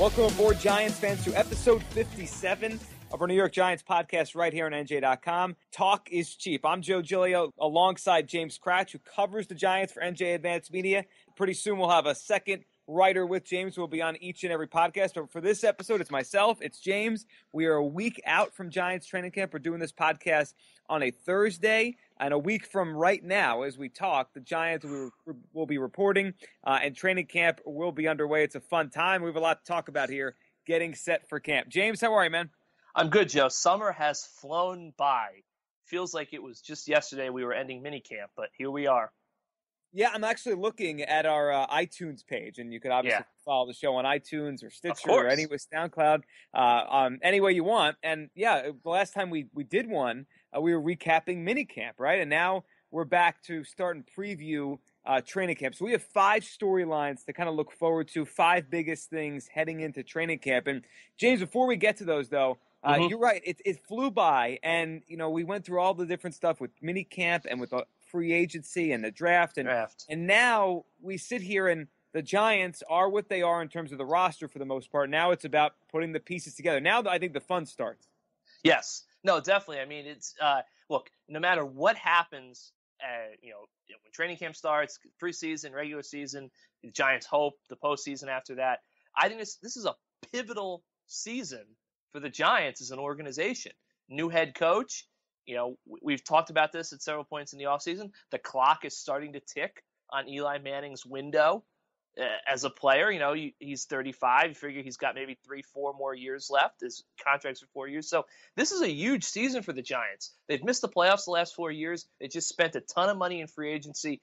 Welcome aboard, Giants fans, to episode 57 of our New York Giants podcast right here on NJ.com. Talk is cheap. I'm Joe Giglio alongside James Cratch, who covers the Giants for NJ Advanced Media. Pretty soon we'll have a second writer with James who will be on each and every podcast. But for this episode, it's myself, it's James. We are a week out from Giants training camp. We're doing this podcast on a Thursday. And a week from right now, as we talk, the Giants will be reporting, and training camp will be underway. It's a fun time. We have a lot to talk about here, getting set for camp. James, how are you, man? I'm good, Joe. Summer has flown by. Feels like it was just yesterday we were ending minicamp, but here we are. Yeah, I'm actually looking at our iTunes page, and you could obviously follow the show on iTunes or Stitcher or any way, SoundCloud, any way you want. And yeah, the last time we did one, we were recapping minicamp, right? And now we're back to start and preview training camp. So we have 5 storylines to kind of look forward to, 5 biggest things heading into training camp. And James, before we get to those, though, you're right. It flew by, and we went through all the different stuff with minicamp and with free agency and the draft. And now we sit here and the Giants are what they are in terms of the roster for the most part. Now it's about putting the pieces together. Now I think the fun starts. Yes. No, definitely. I mean, it's look, no matter what happens, when training camp starts, preseason, regular season, the Giants hope the postseason after that. I think this is a pivotal season for the Giants as an organization. New head coach. We've talked about this at several points in the offseason. The clock is starting to tick on Eli Manning's window as a player. He's 35. You figure he's got maybe 3-4 more years left. His contract's for 4 years. So this is a huge season for the Giants. They've missed the playoffs the last 4 years. They just spent a ton of money in free agency.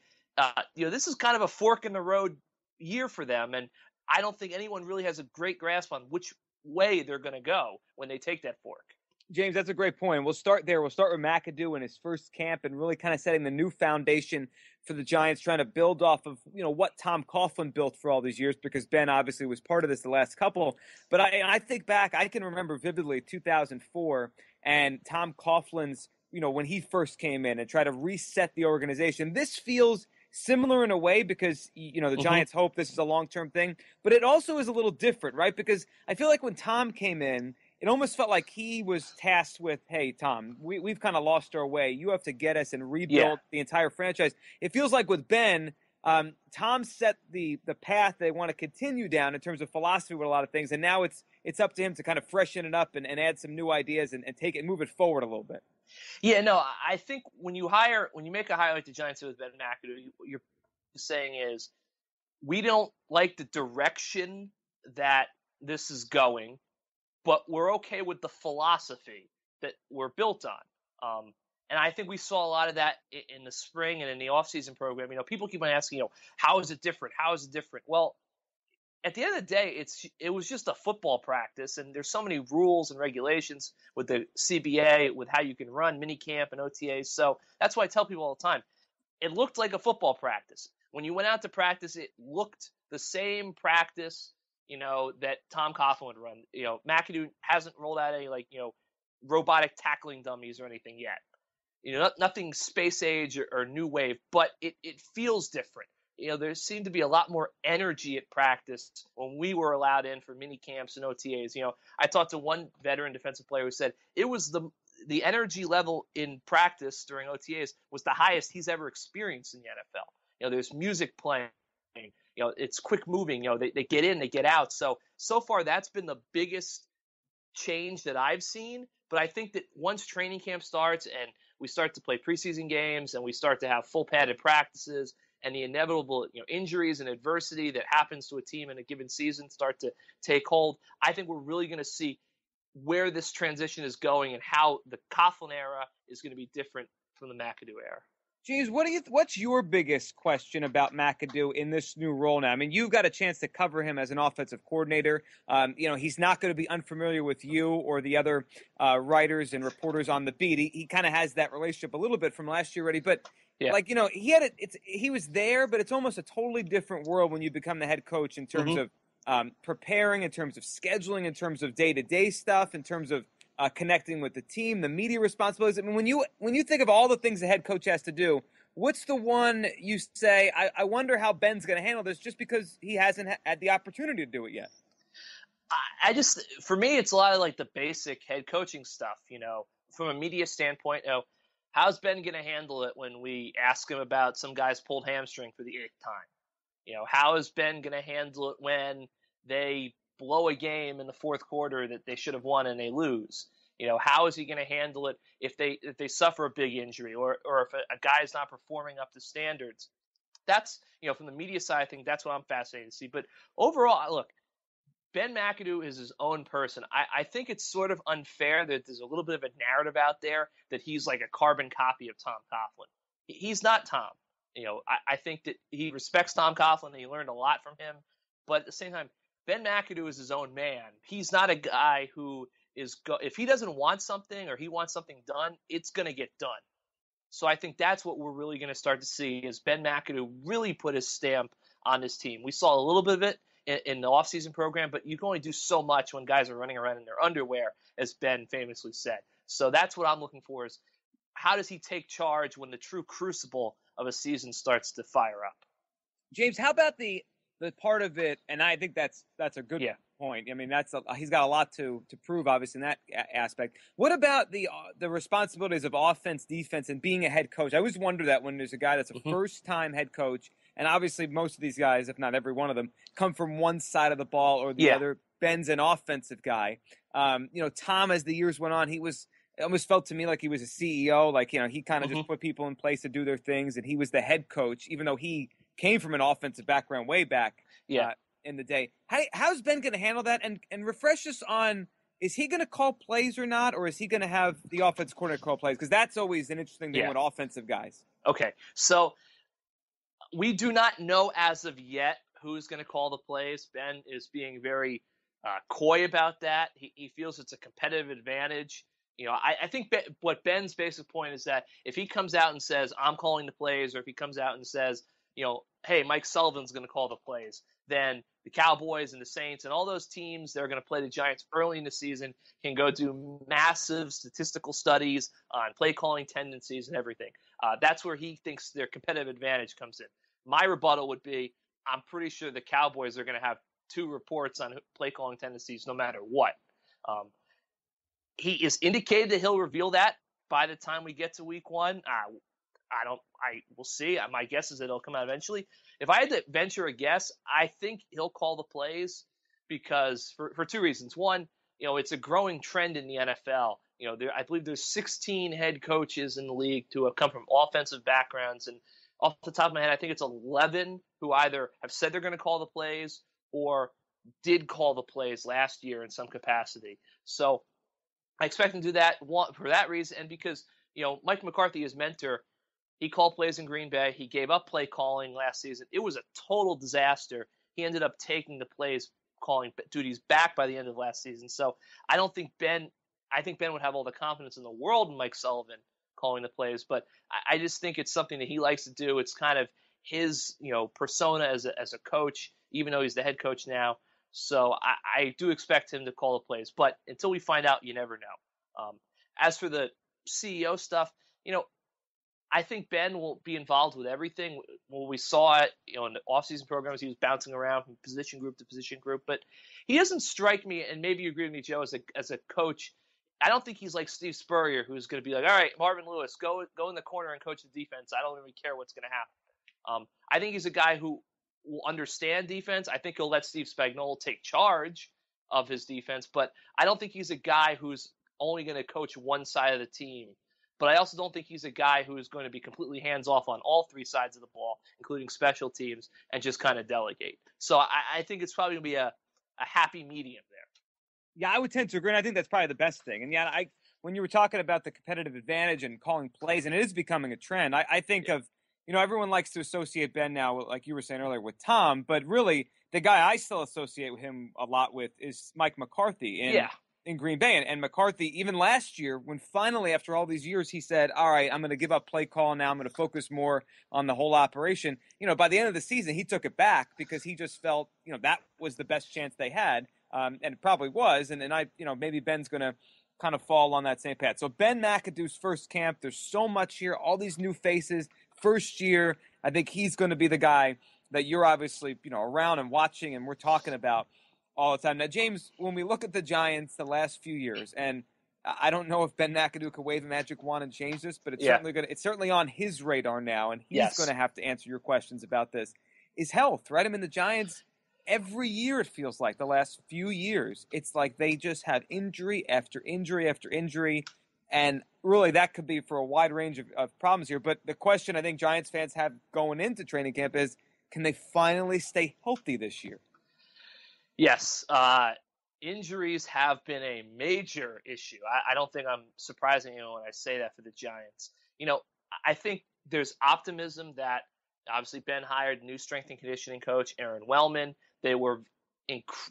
This is kind of a fork in the road year for them. And I don't think anyone really has a great grasp on which way they're going to go when they take that fork. James, that's a great point. We'll start there. We'll start with McAdoo in his first camp and really kind of setting the new foundation for the Giants, trying to build off of, what Tom Coughlin built for all these years, because Ben obviously was part of this the last couple. But I think back, I can remember vividly 2004 and Tom Coughlin's, when he first came in and tried to reset the organization. This feels similar in a way because, the Giants hope this is a long-term thing. But it also is a little different, right? Because I feel like when Tom came in, it almost felt like he was tasked with, hey, Tom, we've kind of lost our way. You have to get us and rebuild the entire franchise. It feels like with Ben, Tom set the path they want to continue down in terms of philosophy with a lot of things, and now it's up to him to kind of freshen it up and add some new ideas and move it forward a little bit. Yeah, no, I think when you make a hire like the Giants with Ben McAdoo, what you're saying is we don't like the direction that this is going, but we're okay with the philosophy that we're built on. And I think we saw a lot of that in the spring and in the offseason program. People keep on asking, how is it different? How is it different? Well, at the end of the day, it was just a football practice, and there's so many rules and regulations with the CBA, with how you can run minicamp and OTAs. So that's why I tell people all the time, it looked like a football practice. When you went out to practice, it looked the same practice that Tom Coughlin would run. McAdoo hasn't rolled out any robotic tackling dummies or anything yet. Nothing space age or new wave, but it feels different. There seemed to be a lot more energy at practice when we were allowed in for mini camps and OTAs. I talked to one veteran defensive player who said it was the energy level in practice during OTAs was the highest he's ever experienced in the NFL. There's music playing. It's quick moving. They get in, they get out. So far, that's been the biggest change that I've seen. But I think that once training camp starts and we start to play preseason games and we start to have full padded practices and the inevitable injuries and adversity that happens to a team in a given season start to take hold, I think we're really going to see where this transition is going and how the Coughlin era is going to be different from the McAdoo era. James, what's your biggest question about McAdoo in this new role now? I mean, you've got a chance to cover him as an offensive coordinator. He's not going to be unfamiliar with you or the other writers and reporters on the beat. He kind of has that relationship a little bit from last year already. But he was there, but it's almost a totally different world when you become the head coach in terms of preparing, in terms of scheduling, in terms of day-to-day stuff, in terms of connecting with the team, the media responsibilities. I mean, when you think of all the things the head coach has to do, what's the one you say, I wonder how Ben's going to handle this, just because he hasn't had the opportunity to do it yet? I just, for me, it's a lot of like the basic head coaching stuff, from a media standpoint. How's Ben going to handle it when we ask him about some guy's pulled hamstring for the 8th time? How is Ben going to handle it when they blow a game in the fourth quarter that they should have won and they lose? How is he going to handle it if they suffer a big injury or if a guy is not performing up to standards? That's, from the media side, I think that's what I'm fascinated to see. But overall, look, Ben McAdoo is his own person. I think it's sort of unfair that there's a little bit of a narrative out there that he's like a carbon copy of Tom Coughlin. He's not Tom. I think that he respects Tom Coughlin and he learned a lot from him. But at the same time, Ben McAdoo is his own man. He's not a guy who if he doesn't want something or he wants something done, it's going to get done. So I think that's what we're really going to start to see is Ben McAdoo really put his stamp on this team. We saw a little bit of it in the offseason program, but you can only do so much when guys are running around in their underwear, as Ben famously said. So that's what I'm looking for is how does he take charge when the true crucible of a season starts to fire up? James, how about the part of it, and I think that's a good point. I mean, he's got a lot to prove, obviously, in that aspect. What about the responsibilities of offense, defense, and being a head coach? I always wonder that when there's a guy that's a first-time head coach, and obviously most of these guys, if not every one of them, come from one side of the ball or the other. Ben's an offensive guy. Tom, as the years went on, it almost felt to me like he was a CEO. Like, he kind of just put people in place to do their things, and he was the head coach, even though he came from an offensive background way back in the day. How's Ben going to handle that? And refresh us on, is he going to call plays or not, or is he going to have the offense coordinator call plays? Because that's always an interesting thing with offensive guys. Okay, so we do not know as of yet who's going to call the plays. Ben is being very coy about that. He feels it's a competitive advantage. I think what Ben's basic point is that if he comes out and says, I'm calling the plays, or if he comes out and says, hey, Mike Sullivan's going to call the plays, then the Cowboys and the Saints and all those teams that are going to play the Giants early in the season can go do massive statistical studies on play calling tendencies and everything. That's where he thinks their competitive advantage comes in. My rebuttal would be, I'm pretty sure the Cowboys are going to have 2 reports on play calling tendencies no matter what. He is indicated that he'll reveal that by the time we get to week 1. We'll see. My guess is that it'll come out eventually. If I had to venture a guess, I think he'll call the plays because for 2 reasons. One, it's a growing trend in the NFL. I believe there's 16 head coaches in the league who have come from offensive backgrounds. And off the top of my head, I think it's 11 who either have said they're going to call the plays or did call the plays last year in some capacity. So I expect him to do that for that reason. And because, Mike McCarthy, his mentor, he called plays in Green Bay. He gave up play calling last season. It was a total disaster. He ended up taking the plays calling duties back by the end of last season. So I think Ben would have all the confidence in the world in Mike Sullivan calling the plays, but I just think it's something that he likes to do. It's kind of his, persona as a coach, even though he's the head coach now. So I do expect him to call the plays, but until we find out, you never know. As for the CEO stuff, I think Ben will be involved with everything. Well, we saw it, in the offseason programs, he was bouncing around from position group to position group, but he doesn't strike me, and maybe you agree with me, Joe, as a coach. I don't think he's like Steve Spurrier, who's going to be like, all right, Marvin Lewis, go in the corner and coach the defense. I don't really care what's going to happen. I think he's a guy who will understand defense. I think he'll let Steve Spagnuolo take charge of his defense, but I don't think he's a guy who's only going to coach one side of the team. But I also don't think he's a guy who is going to be completely hands-off on all 3 sides of the ball, including special teams, and just kind of delegate. So I think it's probably going to be a happy medium there. Yeah, I would tend to agree, and I think that's probably the best thing. And when you were talking about the competitive advantage and calling plays, and it is becoming a trend, I think of, everyone likes to associate Ben now, like you were saying earlier, with Tom, but really the guy I still associate with him a lot with is Mike McCarthy. In Green Bay. And McCarthy, even last year, when finally, after all these years, he said, all right, I'm going to give up play call now. I'm going to focus more on the whole operation. By the end of the season, he took it back because he just felt, that was the best chance they had. And it probably was. And maybe Ben's going to kind of fall on that same path. So Ben McAdoo's first camp, there's so much here, all these new faces. First year, I think he's going to be the guy that you're obviously, around and watching and we're talking about. all the time. Now, James, when we look at the Giants the last few years, and I don't know if Ben McAdoo could wave a magic wand and change this, but Yeah. it's certainly on his radar now, and he's going Yes. to have to answer your questions about this. Is health, right? I mean, the Giants, every year it feels like the last few years, it's like they just have injury after injury after injury, and really that could be for a wide range of problems here. But the question I think Giants fans have going into training camp is, can they finally stay healthy this year? Yes. Injuries have been a major issue. I don't think I'm surprising anyone when I say that for the Giants. I think there's optimism that obviously Ben hired new strength and conditioning coach, Aaron Wellman. They were,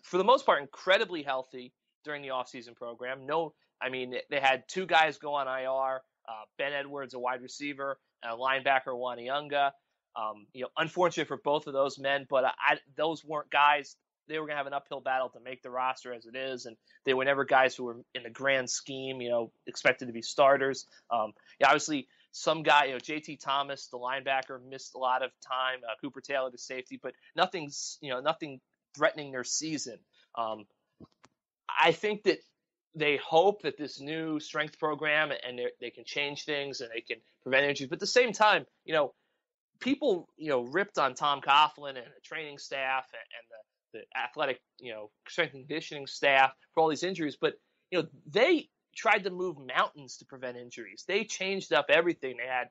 for the most part, incredibly healthy during the offseason program. They had two guys go on IR, Ben Edwards, a wide receiver, and a linebacker, Wanyanga. Unfortunate for both of those men, but those weren't guys. They were going to have an uphill battle to make the roster as it is, and they were never guys who were in the grand scheme, expected to be starters. Obviously, some guy, JT Thomas, the linebacker, missed a lot of time. Cooper Taylor, the safety, but nothing threatening their season. I think that they hope that this new strength program and they can change things and they can prevent injuries. But at the same time, people, ripped on Tom Coughlin and the training staff and the athletic, strength and conditioning staff for all these injuries. But, they tried to move mountains to prevent injuries. They changed up everything. They had,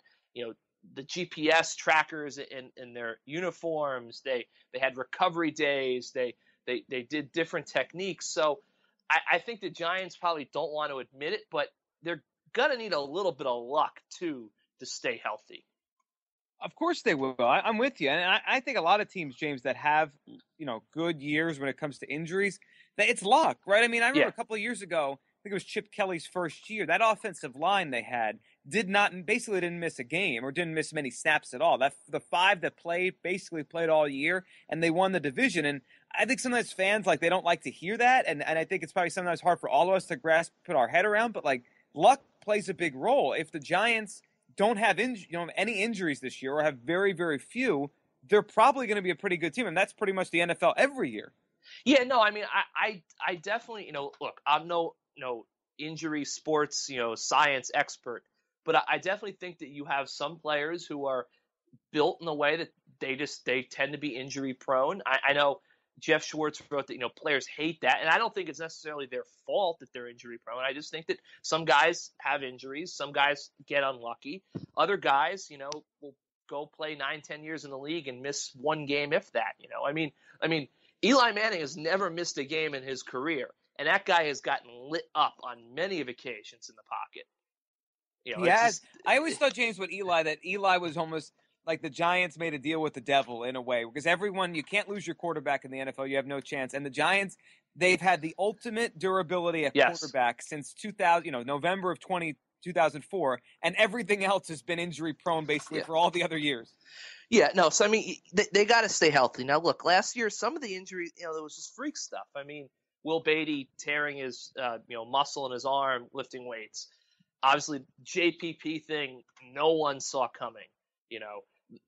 the GPS trackers in their uniforms. They had recovery days. They did different techniques. So I think the Giants probably don't want to admit it, but they're going to need a little bit of luck, too, to stay healthy. Of course they will. I'm with you. And I think a lot of teams, James, that have, good years when it comes to injuries, that it's luck, right? I mean, I remember a couple of years ago, I think it was Chip Kelly's first year, that offensive line they had basically didn't miss a game or didn't miss many snaps at all. The five that basically played all year, and they won the division. And I think sometimes fans, they don't like to hear that. And I think it's probably sometimes hard for all of us to put our head around. But, luck plays a big role. If the Giants don't have any injuries this year or have very, very few, they're probably going to be a pretty good team. And that's pretty much the NFL every year. Yeah, no, I mean, I definitely, look, I'm no injury sports, science expert, but I definitely think that you have some players who are built in a way that they tend to be injury prone. I know Jeff Schwartz wrote that, players hate that. And I don't think it's necessarily their fault that they're injury prone. I just think that some guys have injuries. Some guys get unlucky. Other guys, will go play 9-10 years in the league and miss one game, if that, I mean, Eli Manning has never missed a game in his career. And that guy has gotten lit up on many of occasions in the pocket. I always thought, James, with Eli, that Eli was almost like the Giants made a deal with the devil in a way, because you can't lose your quarterback in the NFL. You have no chance. And the Giants, they've had the ultimate durability at quarterback since 2000, November of 2004, and everything else has been injury prone basically for all the other years. Yeah, no. So I mean, they got to stay healthy. Now, look, last year some of the injuries, there was just freak stuff. I mean, Will Beatty tearing his muscle in his arm lifting weights. Obviously, JPP thing, no one saw coming.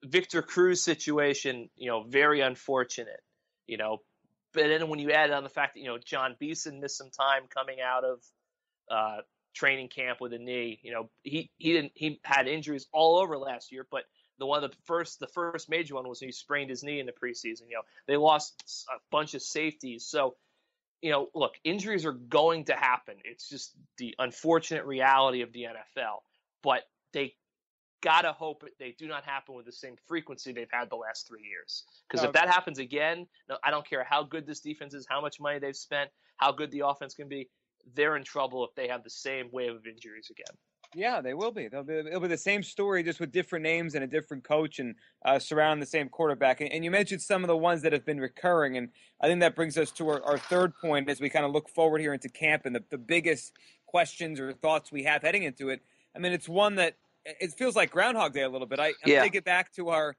Victor Cruz situation, very unfortunate. But then when you add on the fact that John Beeson missed some time coming out of training camp with a knee, he had injuries all over last year, but the first major one was when he sprained his knee in the preseason. They lost a bunch of safeties. So, look, injuries are going to happen. It's just the unfortunate reality of the NFL. But they got to hope they do not happen with the same frequency they've had the last 3 years. Because if that happens again, I don't care how good this defense is, how much money they've spent, how good the offense can be, they're in trouble if they have the same wave of injuries again. Yeah, they will be. It'll be the same story, just with different names and a different coach and surrounding the same quarterback. And you mentioned some of the ones that have been recurring, and I think that brings us to our third point as we kind of look forward here into camp and the biggest questions or thoughts we have heading into it. I mean, it's one that it feels like Groundhog Day a little bit. I'm going to get back to our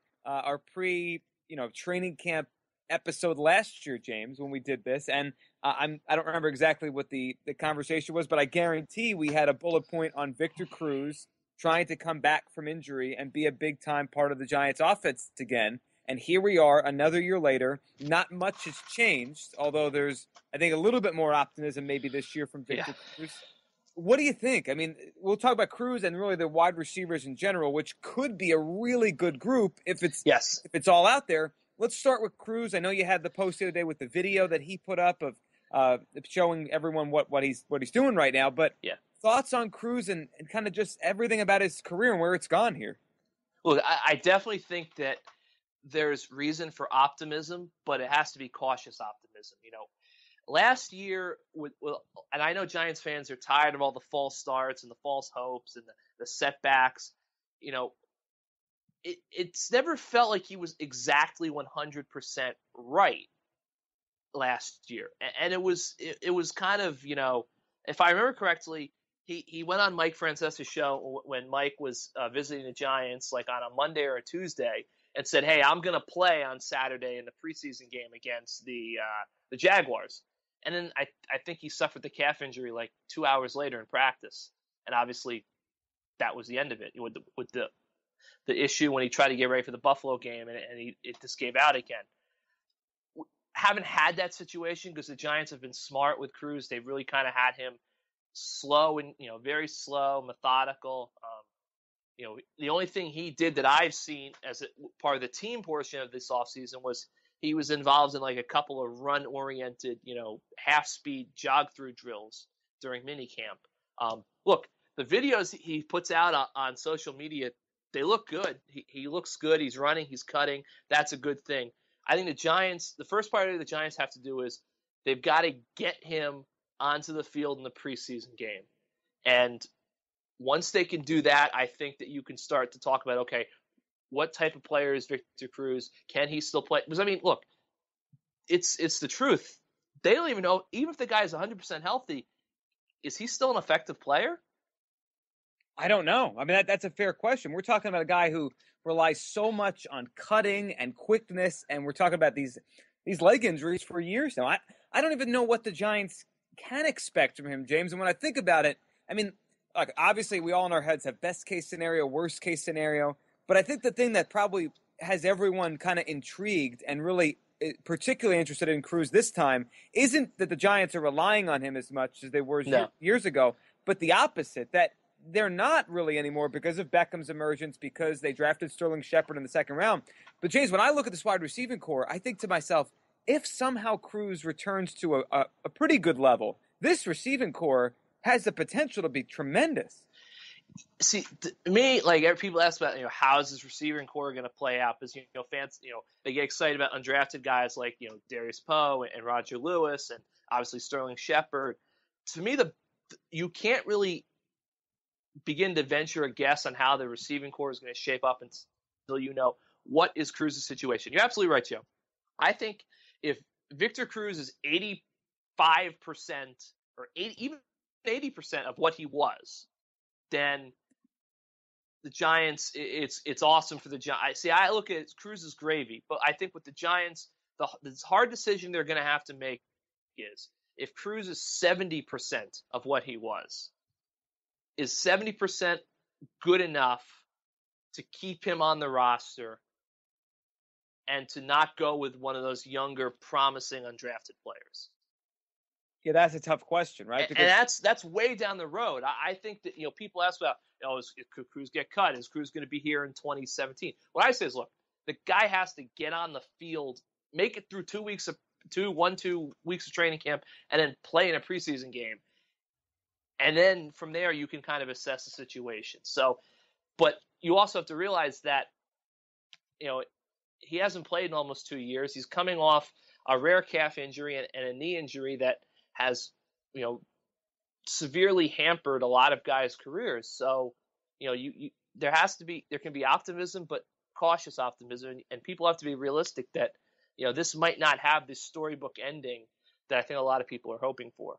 training camp episode last year, James, when we did this, and I don't remember exactly what the conversation was, but I guarantee we had a bullet point on Victor Cruz trying to come back from injury and be a big time part of the Giants offense again. And here we are another year later. Not much has changed, although there's, I think, a little bit more optimism maybe this year from Yeah. Victor Cruz. What do you think? I mean, we'll talk about Cruz and really the wide receivers in general, which could be a really good group if Yes. all out there. Let's start with Cruz. I know you had the post the other day with the video that he put up of showing everyone what he's doing right now. But Yeah. thoughts on Cruz and kind of just everything about his career and where it's gone here. Look, I definitely think that there's reason for optimism, but it has to be cautious optimism. Last year, and I know Giants fans are tired of all the false starts and the false hopes and the setbacks. It's never felt like he was exactly 100% right last year, and it was kind of, if I remember correctly, he went on Mike Francesa's show when Mike was visiting the Giants, like on a Monday or a Tuesday, and said, "Hey, I'm going to play on Saturday in the preseason game against the Jaguars." And then I think he suffered the calf injury like 2 hours later in practice, and obviously that was the end of it with the issue when he tried to get ready for the Buffalo game, and it just gave out again. Haven't had that situation because the Giants have been smart with Cruz. They've really kind of had him slow and very slow, methodical. The only thing he did that I've seen as part of the team portion of this offseason was he was involved in like a couple of run-oriented, half-speed jog-through drills during minicamp. Look, the videos he puts out on social media, they look good. He looks good. He's running. He's cutting. That's a good thing. I think the first priority the Giants have to do is they've got to get him onto the field in the preseason game. And once they can do that, I think that you can start to talk about, okay, what type of player is Victor Cruz? Can he still play? Because, I mean, look, it's the truth. They don't even know, even if the guy is 100% healthy, is he still an effective player? I don't know. I mean, that's a fair question. We're talking about a guy who relies so much on cutting and quickness, and we're talking about these leg injuries for years now. I don't even know what the Giants can expect from him, James. And when I think about it, I mean, like, obviously we all in our heads have best case scenario, worst case scenario. But I think the thing that probably has everyone kind of intrigued and really particularly interested in Cruz this time isn't that the Giants are relying on him as much as they were years ago, but the opposite, that they're not really anymore because of Beckham's emergence, because they drafted Sterling Shepard in the second round. But, James, when I look at this wide receiving core, I think to myself, if somehow Cruz returns to a pretty good level, this receiving core has the potential to be tremendous. See, to me, like, people ask about, how is this receiving core going to play out? Because, fans, they get excited about undrafted guys like, Darius Poe and Roger Lewis and obviously Sterling Shepard. To me, you can't really begin to venture a guess on how the receiving core is going to shape up until you know what is Cruz's situation. You're absolutely right, Joe. I think if Victor Cruz is 85% or even 80% of what he was, then the Giants, it's awesome for the Giants. See, I look at Cruz's gravy, but I think with the Giants, the hard decision they're going to have to make is if Cruz is 70% of what he was, is 70% good enough to keep him on the roster and to not go with one of those younger, promising, undrafted players? Yeah, that's a tough question, right? Because, and that's way down the road. I think that people ask about, could Cruz get cut? Is Cruz going to be here in 2017? What I say is, look, the guy has to get on the field, make it through 2 weeks of 2 weeks of training camp, and then play in a preseason game. And then from there, you can kind of assess the situation. So, but you also have to realize that, he hasn't played in almost 2 years. He's coming off a rare calf injury and a knee injury that has, severely hampered a lot of guys' careers. So, there can be optimism, but cautious optimism, and people have to be realistic that, this might not have this storybook ending that I think a lot of people are hoping for.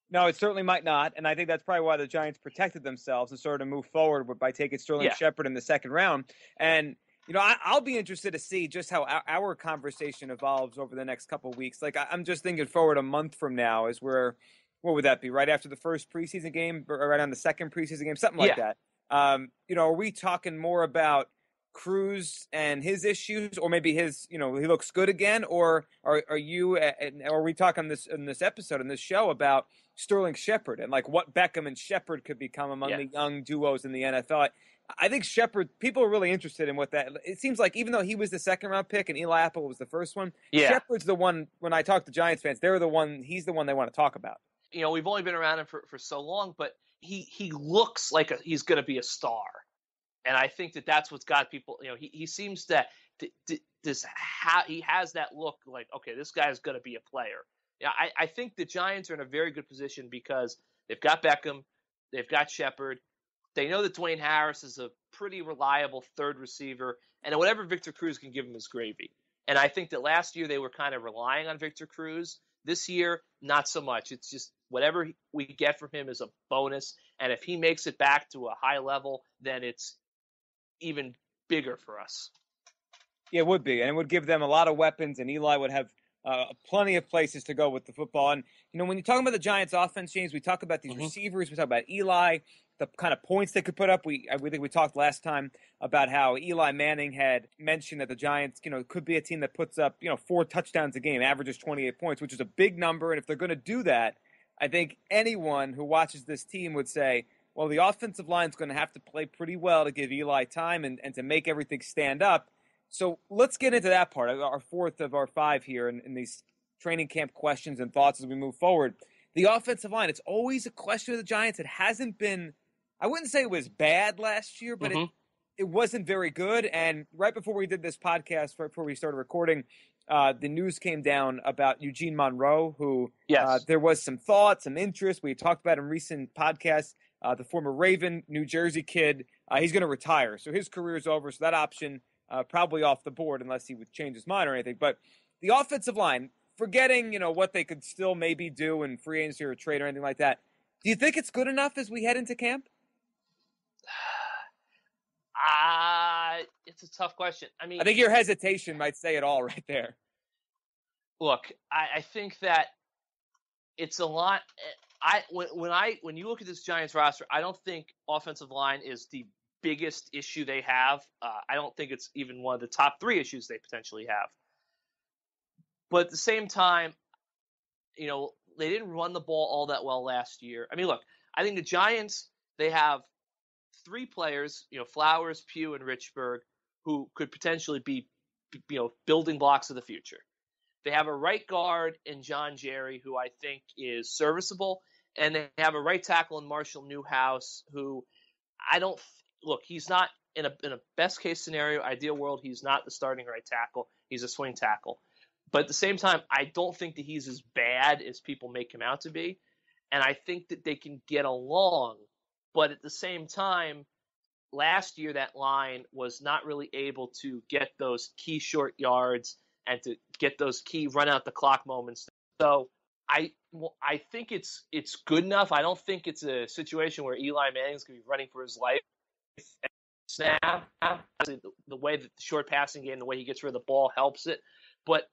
No, it certainly might not, and I think that's probably why the Giants protected themselves and sort of moved forward by taking Sterling Shepard in the second round. And I'll be interested to see just how our conversation evolves over the next couple of weeks. Like, I'm just thinking forward a month from now is where, what would that be? Right after the first preseason game, or right on the second preseason game, something like that. Are we talking more about Cruz and his issues, or maybe his, he looks good again, or are we talking in this episode in this show about Sterling Shepard and like what Beckham and Shepard could become among the young duos in the NFL? I think Shepard, people are really interested in what that. It seems like even though he was the second round pick and Eli Apple was the first one, Shepard's the one. When I talk to Giants fans, he's the one they want to talk about. We've only been around him for so long, but he looks like he's going to be a star. And I think that's what's got people. He seems he has that look like, okay, this guy is going to be a player. I think the Giants are in a very good position because they've got Beckham, they've got Shepard, they know that Dwayne Harris is a pretty reliable third receiver, and whatever Victor Cruz can give him is gravy. And I think that last year they were kind of relying on Victor Cruz. This year, not so much. It's just whatever we get from him is a bonus, and if he makes it back to a high level, then it's even bigger for us. Yeah, it would be, and it would give them a lot of weapons, and Eli would have plenty of places to go with the football. And when you're talking about the Giants' offense, James, we talk about these receivers, we talk about Eli, the kind of points they could put up. We think we talked last time about how Eli Manning had mentioned that the Giants, could be a team that puts up 4 touchdowns a game, averages 28 points, which is a big number. And if they're going to do that, I think anyone who watches this team would say, well, the offensive line is going to have to play pretty well to give Eli time and to make everything stand up. So let's get into that part, our fourth of our 5 here in these training camp questions and thoughts as we move forward. The offensive line, it's always a question of the Giants. It hasn't been, I wouldn't say it was bad last year, but it wasn't very good. And right before we did this podcast, right before we started recording, the news came down about Eugene Monroe, who there was some thought, some interest. We talked about in recent podcasts. The former Raven, New Jersey kid, he's going to retire. So his career is over. So that option probably off the board unless he would change his mind or anything. But the offensive line, forgetting, what they could still maybe do in free agency or trade or anything like that, do you think it's good enough as we head into camp? It's a tough question. I mean, I think your hesitation might say it all right there. Look, I think that it's a lot. When you look at this Giants roster, I don't think offensive line is the biggest issue they have. I don't think it's even one of the top 3 issues they potentially have. But at the same time, they didn't run the ball all that well last year. I mean, look, I think the Giants, they have 3 players, Flowers, Pugh, and Richburg, who could potentially be, building blocks of the future. They have a right guard in John Jerry, who I think is serviceable, and they have a right tackle in Marshall Newhouse, who he's not in a best case scenario, ideal world, he's not the starting right tackle. He's a swing tackle. But at the same time, I don't think that he's as bad as people make him out to be. And I think that they can get along. But at the same time, last year that line was not really able to get those key short yards and to get those key run out the clock moments. So I think it's good enough. I don't think it's a situation where Eli Manning's going to be running for his life. Snap, the way that the short passing game, the way he gets rid of the ball helps it. But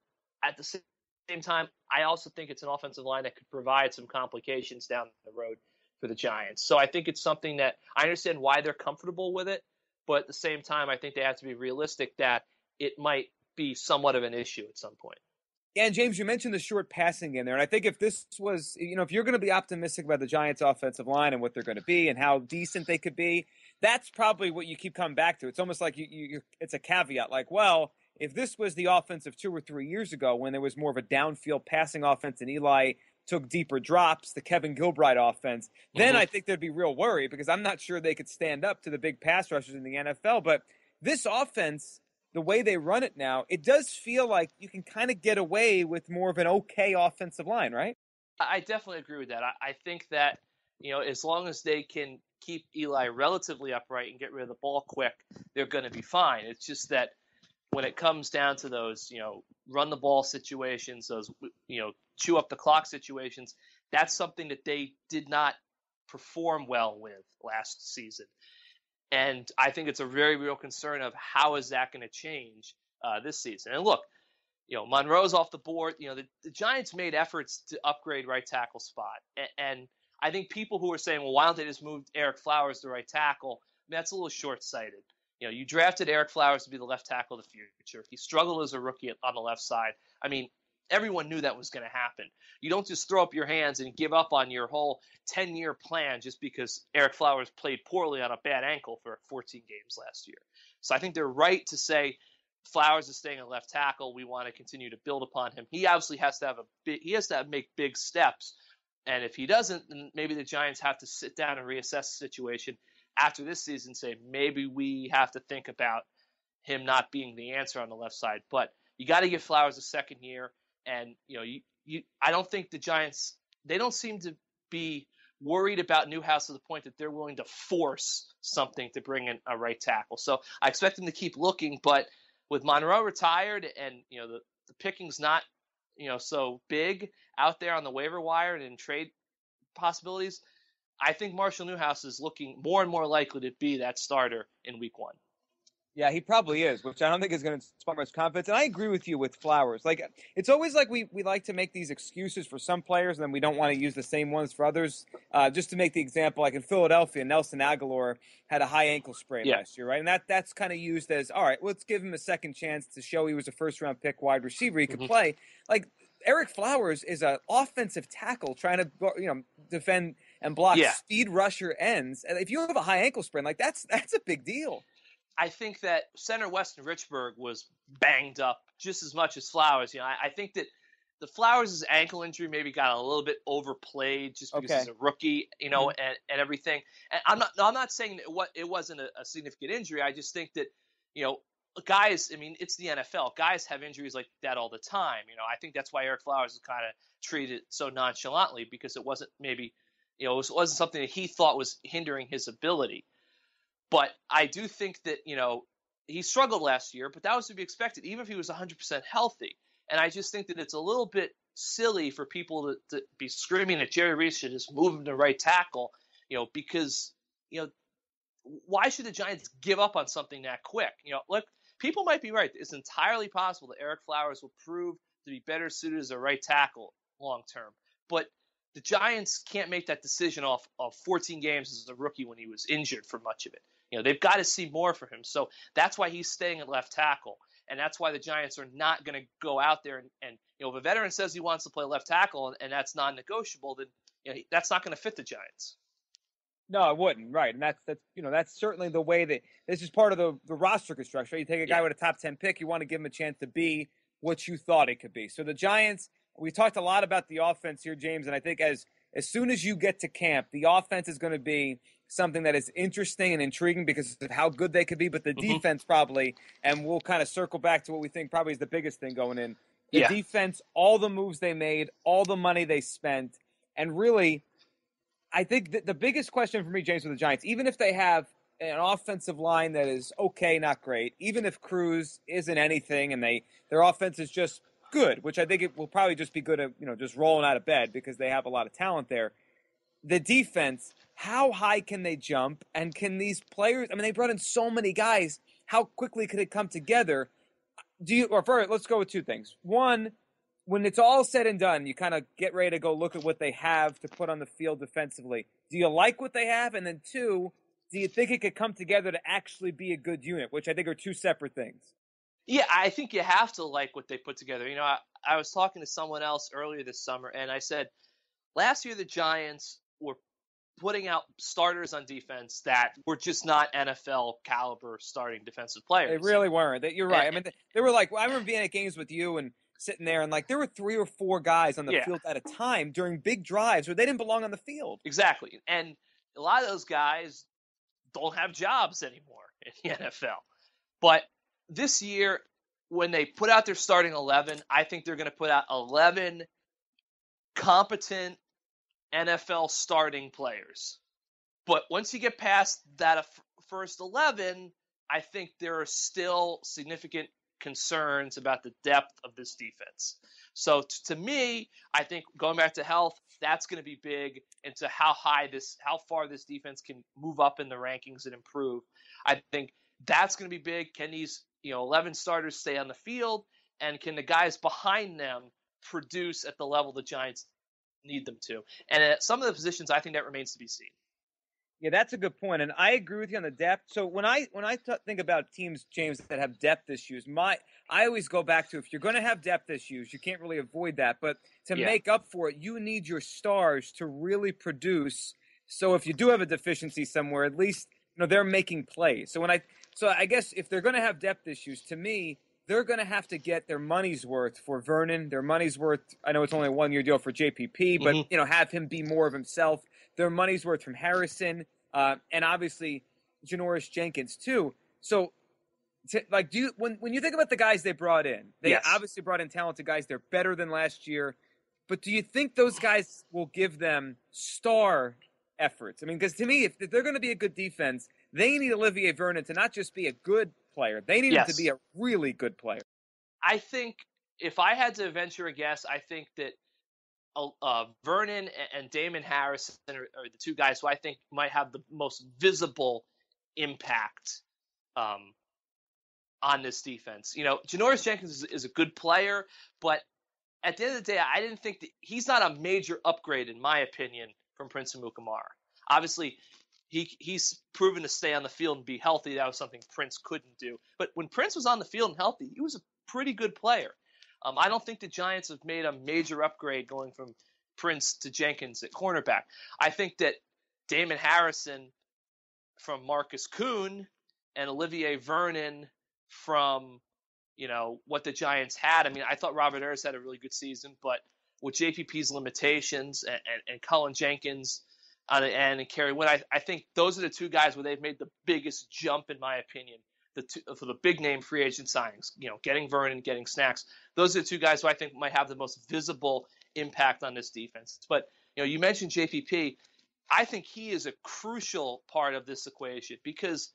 at the same time, I also think it's an offensive line that could provide some complications down the road for the Giants. So I think it's something that I understand why they're comfortable with it, but at the same time, I think they have to be realistic that it might be somewhat of an issue at some point. Yeah, and James, you mentioned the short passing game there, and I think if this was, if you're going to be optimistic about the Giants' offensive line and what they're going to be and how decent they could be, that's probably what you keep coming back to. It's almost like it's a caveat, like, well, if this was the offense of 2 or 3 years ago when there was more of a downfield passing offense and Eli took deeper drops, the Kevin Gilbride offense, then I think there'd be real worry because I'm not sure they could stand up to the big pass rushers in the NFL. But this offense, the way they run it now, it does feel like you can kind of get away with more of an okay offensive line, right? I definitely agree with that. I think that, as long as they can keep Eli relatively upright and get rid of the ball quick, they're going to be fine. It's just that when it comes down to those, run the ball situations, those, chew up the clock situations, that's something that they did not perform well with last season. And I think it's a very real concern of how is that going to change this season. And look, Monroe's off the board. The Giants made efforts to upgrade right tackle spot. And I think people who are saying, well, why don't they just move Eric Flowers to right tackle? That's a little short-sighted. You drafted Eric Flowers to be the left tackle of the future. He struggled as a rookie on the left side. I mean, everyone knew that was going to happen. You don't just throw up your hands and give up on your whole 10-year plan just because Eric Flowers played poorly on a bad ankle for 14 games last year. So I think they're right to say Flowers is staying at left tackle. We want to continue to build upon him. He obviously has to make big steps. And if he doesn't, then maybe the Giants have to sit down and reassess the situation after this season, say maybe we have to think about him not being the answer on the left side. But you got to give Flowers a second year. And, I don't think the Giants, they don't seem to be worried about Newhouse to the point that they're willing to force something to bring in a right tackle. So I expect them to keep looking, but with Monroe retired and, the picking's not, so big out there on the waiver wire and in trade possibilities, I think Marshall Newhouse is looking more and more likely to be that starter in week 1. Yeah, he probably is, which I don't think is going to inspire much confidence. And I agree with you with Flowers. Like, it's always like we like to make these excuses for some players, and then we don't want to use the same ones for others. Just to make the example, like in Philadelphia, Nelson Aguilar had a high ankle sprain last year, right? And that's kind of used as, all right, let's give him a second chance to show he was a first-round pick wide receiver. He could play. Like, Eric Flowers is an offensive tackle trying to, defend and block speed rusher ends. And if you have a high ankle sprain, like that's a big deal. I think that center Weston Richburg was banged up just as much as Flowers. I think that the Flowers' ankle injury maybe got a little bit overplayed just because he's a rookie, and everything. And I'm not saying that it wasn't a significant injury. I just think that, guys, I mean, it's the NFL. Guys have injuries like that all the time. I think that's why Eric Flowers was kind of treated so nonchalantly, because it wasn't maybe, it wasn't something that he thought was hindering his ability. But I do think that, he struggled last year, but that was to be expected, even if he was 100% healthy. And I just think that it's a little bit silly for people to be screaming that Jerry Reese should just move him to right tackle, because, why should the Giants give up on something that quick? Look, people might be right. It's entirely possible that Eric Flowers will prove to be better suited as a right tackle long term. But the Giants can't make that decision off of 14 games as a rookie when he was injured for much of it. They've got to see more from him. So that's why he's staying at left tackle. And that's why the Giants are not going to go out there and if a veteran says he wants to play left tackle and that's non-negotiable, then that's not going to fit the Giants. No, it wouldn't. Right. And that's certainly the way that this is part of the roster construction. You take a guy with a top 10 pick, you want to give him a chance to be what you thought it could be. So the Giants, we talked a lot about the offense here, James, and I think as soon as you get to camp, the offense is going to be something that is interesting and intriguing because of how good they could be, but the defense probably, and we'll kind of circle back to what we think probably is the biggest thing going in. The defense, all the moves they made, all the money they spent, and really, I think that the biggest question for me, James, with the Giants, even if they have an offensive line that is okay, not great, even if Cruz isn't anything and their offense is just good, which I think it will probably just be good at, just rolling out of bed because they have a lot of talent there. The defense, how high can they jump? And can these players, I mean, they brought in so many guys. How quickly could it come together? Let's go with two things. One, when it's all said and done, you kind of get ready to go look at what they have to put on the field defensively. Do you like what they have? And then two, do you think it could come together to actually be a good unit, which I think are two separate things? Yeah, I think you have to like what they put together. I was talking to someone else earlier this summer, and I said, last year the Giants were putting out starters on defense that were just not NFL caliber starting defensive players. They really weren't. You're right. I mean, they were like, I remember being at games with you and sitting there, and like there were 3 or 4 guys on the field at a time during big drives where they didn't belong on the field. Exactly. And a lot of those guys don't have jobs anymore in the NFL. But this year, when they put out their starting 11, I think they're going to put out 11 competent NFL starting players. But once you get past that first 11, I think there are still significant concerns about the depth of this defense. So to me, I think going back to health, that's going to be big into how far this defense can move up in the rankings and improve. I think that's going to be big. Can these 11 starters stay on the field, and can the guys behind them produce at the level the Giants need them to? And at some of the positions, I think that remains to be seen. Yeah, that's a good point, and I agree with you on the depth. So when think about teams, James, that have depth issues, I always go back to, if you're going to have depth issues, you can't really avoid that. But to Yeah. make up for it, you need your stars to really produce. So if you do have a deficiency somewhere, at least they're making plays. So I guess if they're going to have depth issues, to me, they're going to have to get their money's worth for Vernon. Their money's worth. I know it's only a 1-year deal for JPP, but Mm-hmm. have him be more of himself. Their money's worth from Harrison. And obviously Janoris Jenkins too. So, when you think about the guys they brought in, they obviously brought in talented guys. They're better than last year, but do you think those guys will give them star efforts? I mean, because to me, if they're going to be a good defense, they need Olivier Vernon to not just be a good player; they need him to be a really good player. I think if I had to venture a guess, I think that Vernon and Damon Harrison are the two guys who I think might have the most visible impact on this defense. Janoris Jenkins is a good player, but at the end of the day, I didn't think that he's not a major upgrade, in my opinion, from Prince Amukamara. Obviously, he's proven to stay on the field and be healthy. That was something Prince couldn't do. But when Prince was on the field and healthy, he was a pretty good player. I don't think the Giants have made a major upgrade going from Prince to Jenkins at cornerback. I think that Damon Harrison from Marcus Kuhn and Olivier Vernon from, what the Giants had. I mean, I thought Robert Ayers had a really good season, but with JPP's limitations and Cullen Jenkins and Kerry Wynn, I think those are the two guys where they've made the biggest jump, in my opinion, for the big name free agent signings, getting Vernon, getting Snacks. Those are the two guys who I think might have the most visible impact on this defense. But, you mentioned JPP. I think he is a crucial part of this equation because,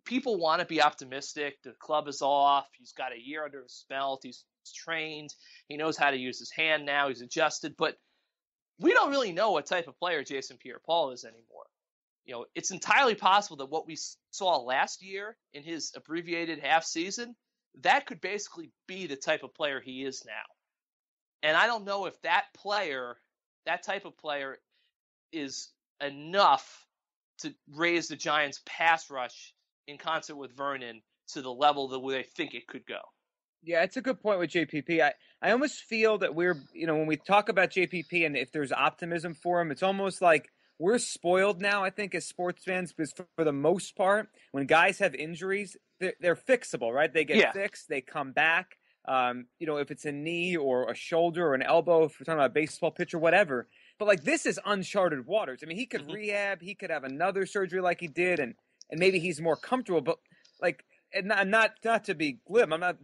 people want to be optimistic. The club is off. He's got a year under his belt. He's trained. He knows how to use his hand now. He's adjusted. But we don't really know what type of player Jason Pierre-Paul is anymore. It's entirely possible that what we saw last year in his abbreviated half season, that could basically be the type of player he is now. And I don't know if that type of player is enough to raise the Giants' pass rush in concert with Vernon to the level that they think it could go. Yeah, it's a good point with JPP. I almost feel that when we talk about JPP and if there's optimism for him, it's almost like we're spoiled now, I think, as sports fans, because for the most part, when guys have injuries, they're fixable, right? They get fixed, they come back. If it's a knee or a shoulder or an elbow, if we're talking about a baseball pitcher, whatever. But this is uncharted waters. I mean, he could rehab, he could have another surgery like he did, and maybe he's more comfortable. But and not to be glib, I'm not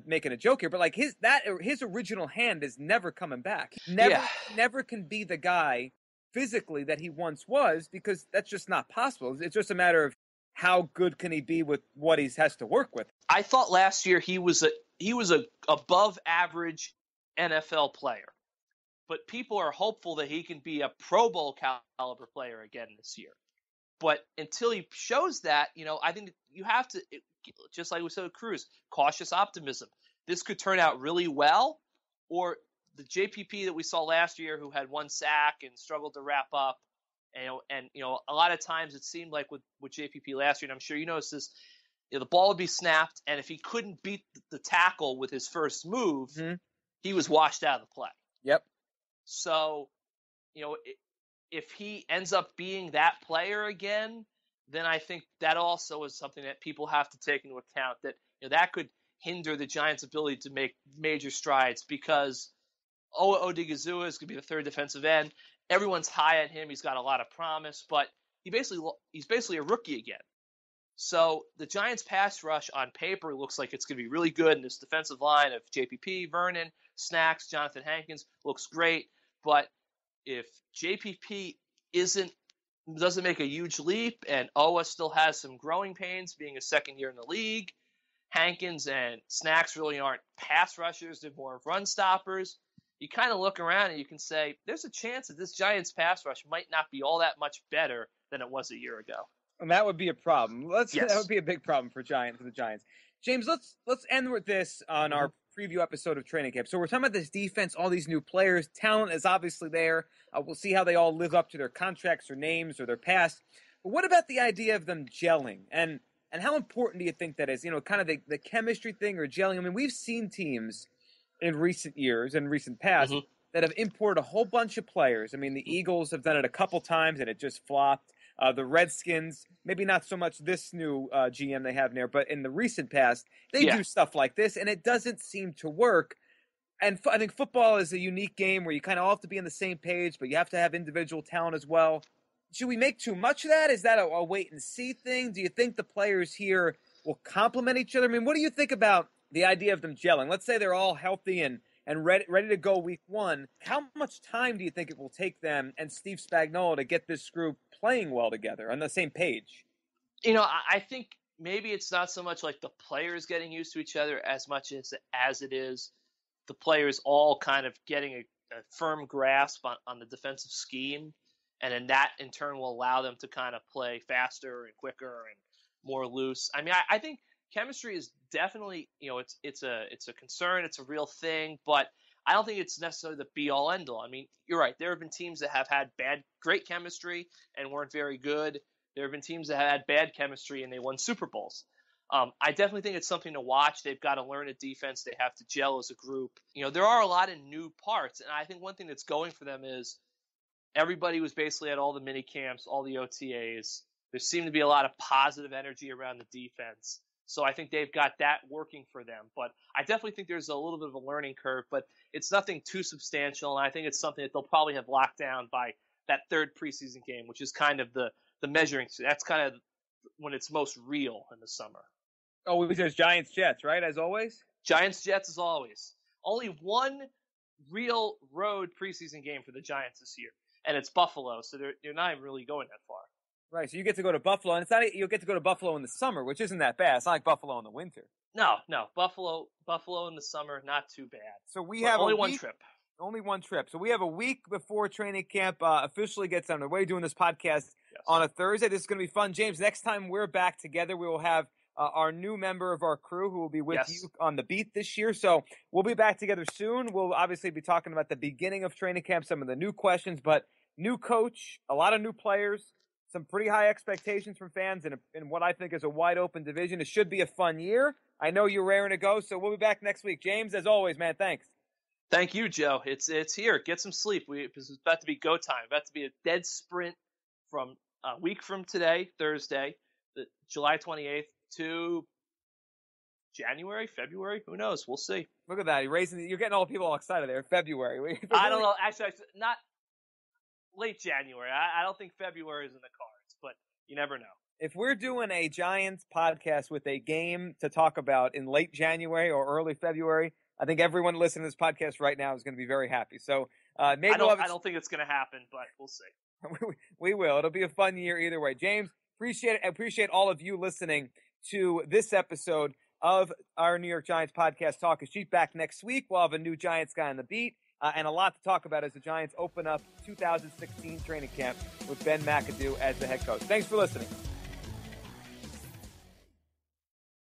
making a joke here, but his original hand is never coming back. Never can be the guy physically that he once was, because that's just not possible. It's just a matter of how good can he be with what he has to work with. I thought last year he was a above average NFL player, but people are hopeful that he can be a Pro Bowl caliber player again this year. But until he shows that, I think you have to, just like we said with Cruz, cautious optimism. This could turn out really well, or the JPP that we saw last year, who had one sack and struggled to wrap up, and a lot of times it seemed like with JPP last year, and I'm sure you noticed this, the ball would be snapped, and if he couldn't beat the tackle with his first move, he was washed out of the play. Yep. So, if he ends up being that player again, then I think that also is something that people have to take into account, that that could hinder the Giants' ability to make major strides, because Owa Odigizua is going to be the third defensive end. Everyone's high on him. He's got a lot of promise, but he's basically a rookie again. So the Giants' pass rush on paper looks like it's going to be really good, and this defensive line of JPP, Vernon, Snacks, Jonathan Hankins looks great. But if JPP doesn't make a huge leap, and Owa still has some growing pains being a second year in the league, Hankins and Snacks really aren't pass rushers, they're more run stoppers. You kind of look around and you can say there's a chance that this Giants pass rush might not be all that much better than it was a year ago. And that would be a problem. That would be a big problem for the Giants. James, let's end with this on our preview episode of training camp. So we're talking about this defense, all these new players. Talent is obviously there. We'll see how they all live up to their contracts or names or their past. But what about the idea of them gelling? And how important do you think that is? You know, kind of the chemistry thing or gelling. I mean, we've seen teams in recent years and recent past that have imported a whole bunch of players. I mean, the Eagles have done it a couple times and it just flopped. The Redskins, maybe not so much this new GM they have there, but in the recent past, they do stuff like this, and it doesn't seem to work. And I think football is a unique game where you kind of all have to be on the same page, but you have to have individual talent as well. Should we make too much of that? Is that a wait-and-see thing? Do you think the players here will complement each other? I mean, what do you think about the idea of them gelling? Let's say they're all healthy and ready to go week one. How much time do you think it will take them and Steve Spagnuolo to get this group playing well together on the same page? You know, I think maybe it's not so much like the players getting used to each other as much as it is the players all kind of getting a firm grasp on the defensive scheme. And then that, in turn, will allow them to kind of play faster and quicker and more loose. I mean, I think chemistry is definitely, you know, it's a concern. It's a real thing. But I don't think it's necessarily the be-all, end-all. I mean, you're right. There have been teams that have had great chemistry and weren't very good. There have been teams that have had bad chemistry and they won Super Bowls. I definitely think it's something to watch. They've got to learn a defense. They have to gel as a group. You know, there are a lot of new parts. And I think one thing that's going for them is everybody was basically at all the mini camps, all the OTAs. There seemed to be a lot of positive energy around the defense. So I think they've got that working for them. But I definitely think there's a little bit of a learning curve, but it's nothing too substantial. And I think it's something that they'll probably have locked down by that third preseason game, which is kind of the measuring. That's kind of when it's most real in the summer. Oh, there's Giants-Jets, right, as always? Giants-Jets as always. Only one real road preseason game for the Giants this year. And it's Buffalo, so they're not even really going that far. Right, so you get to go to Buffalo, and it's not you'll get to go to Buffalo in the summer, which isn't that bad. It's not like Buffalo in the winter. No, Buffalo in the summer, not too bad. So we have only one trip. Only one trip. So we have a week before training camp officially gets underway. Doing this podcast on a Thursday. This is going to be fun, James. Next time we're back together, we will have our new member of our crew who will be with you on the beat this year. So we'll be back together soon. We'll obviously be talking about the beginning of training camp, some of the new questions, but new coach, a lot of new players, some pretty high expectations from fans in what I think is a wide-open division. It should be a fun year. I know you're raring to go, so we'll be back next week. James, as always, man, thanks. Thank you, Joe. It's here. Get some sleep. It's about to be go time. About to be a dead sprint from a week from today, Thursday, July 28th, to January, February. Who knows? We'll see. Look at that. You're getting all people all excited there. February. I don't know. Actually, not late January. I don't think February is in the cards, but you never know. If we're doing a Giants podcast with a game to talk about in late January or early February, I think everyone listening to this podcast right now is going to be very happy. So maybe I don't think it's going to happen, but we'll see. We will. It'll be a fun year either way. James, appreciate all of you listening to this episode of our New York Giants podcast Talk is Cheap. Back next week. We'll have a new Giants guy on the beat. And a lot to talk about as the Giants open up 2016 training camp with Ben McAdoo as the head coach. Thanks for listening.